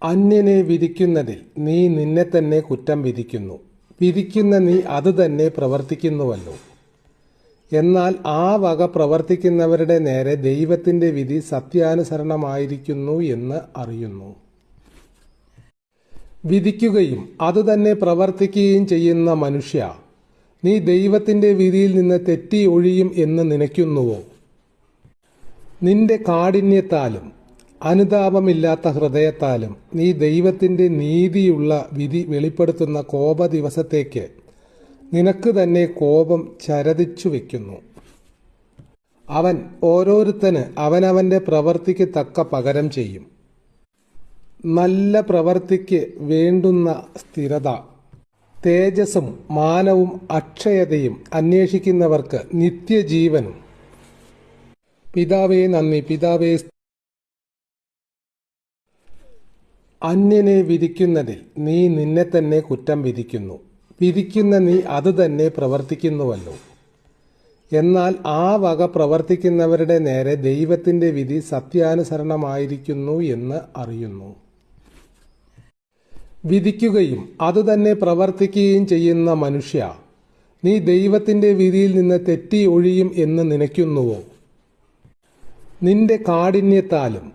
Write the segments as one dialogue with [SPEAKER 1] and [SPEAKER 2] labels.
[SPEAKER 1] അന്യനെ വിധിക്കുന്നതിൽ നീ നിന്നെ തന്നെ കുറ്റം വിധിക്കുന്നു. വിധിക്കുന്ന നീ അത് തന്നെ പ്രവർത്തിക്കുന്നുവല്ലോ. എന്നാൽ ആ വക പ്രവർത്തിക്കുന്നവരുടെ നേരെ ദൈവത്തിൻ്റെ വിധി സത്യാനുസരണമായിരിക്കുന്നു എന്ന് അറിയുന്നു. വിധിക്കുകയും അതുതന്നെ പ്രവർത്തിക്കുകയും ചെയ്യുന്ന മനുഷ്യ, നീ ദൈവത്തിൻ്റെ വിധിയിൽ നിന്ന് തെറ്റി ഒഴിയും എന്ന് നനയ്ക്കുന്നുവോ? നിന്റെ കാഠിന്യത്താലും അനുതാപമില്ലാത്ത ഹൃദയത്താലും നീ ദൈവത്തിൻ്റെ നീതിയുള്ള വിധി വെളിപ്പെടുത്തുന്ന കോപ ദിവസത്തേക്ക് നിനക്ക് തന്നെ കോപം ചരതിച്ചു വയ്ക്കുന്നു. അവൻ ഓരോരുത്തന് അവനവൻ്റെ പ്രവൃത്തിക്ക് തക്ക പകരം ചെയ്യും. നല്ല പ്രവൃത്തിക്ക് വേണ്ടുന്ന സ്ഥിരത, തേജസ്സും മാനവും അക്ഷയതയും അന്വേഷിക്കുന്നവർക്ക് നിത്യജീവനും. പിതാവേ നന്ദി. പിതാവേ, അന്യനെ വിധിക്കുന്നതിൽ നീ നിന്നെ തന്നെ കുറ്റം വിധിക്കുന്നു. വിധിക്കുന്ന നീ അത് തന്നെ പ്രവർത്തിക്കുന്നുവല്ലോ. എന്നാൽ ആ വക പ്രവർത്തിക്കുന്നവരുടെ നേരെ ദൈവത്തിൻ്റെ വിധി സത്യാനുസരണമായിരിക്കുന്നു എന്ന് അറിയുന്നു. വിധിക്കുകയും അതുതന്നെ പ്രവർത്തിക്കുകയും ചെയ്യുന്ന മനുഷ്യ, നീ ദൈവത്തിൻ്റെ വിധിയിൽ നിന്ന് തെറ്റി ഒഴിയും എന്ന് നനയ്ക്കുന്നുവോ? നിന്റെ കാഠിന്യത്താലും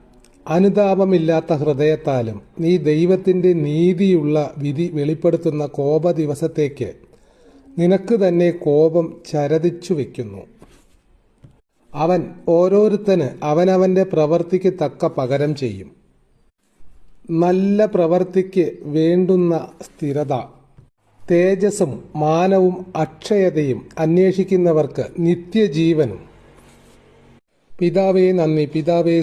[SPEAKER 1] അനുതാപമില്ലാത്ത ഹൃദയത്താലും നീ ദൈവത്തിൻ്റെ നീതിയുള്ള വിധി വെളിപ്പെടുത്തുന്ന കോപ ദിവസത്തേക്ക് നിനക്ക് തന്നെ കോപം ചരതിച്ചു വയ്ക്കുന്നു. അവൻ ഓരോരുത്തന് അവനവൻ്റെ പ്രവൃത്തിക്ക് തക്ക പകരം ചെയ്യും. നല്ല പ്രവൃത്തിക്ക് വേണ്ടുന്ന സ്ഥിരത, തേജസ്സും മാനവും അക്ഷയതയും അന്വേഷിക്കുന്നവർക്ക് നിത്യജീവനും. പിതാവേ നന്ദി. പിതാവേ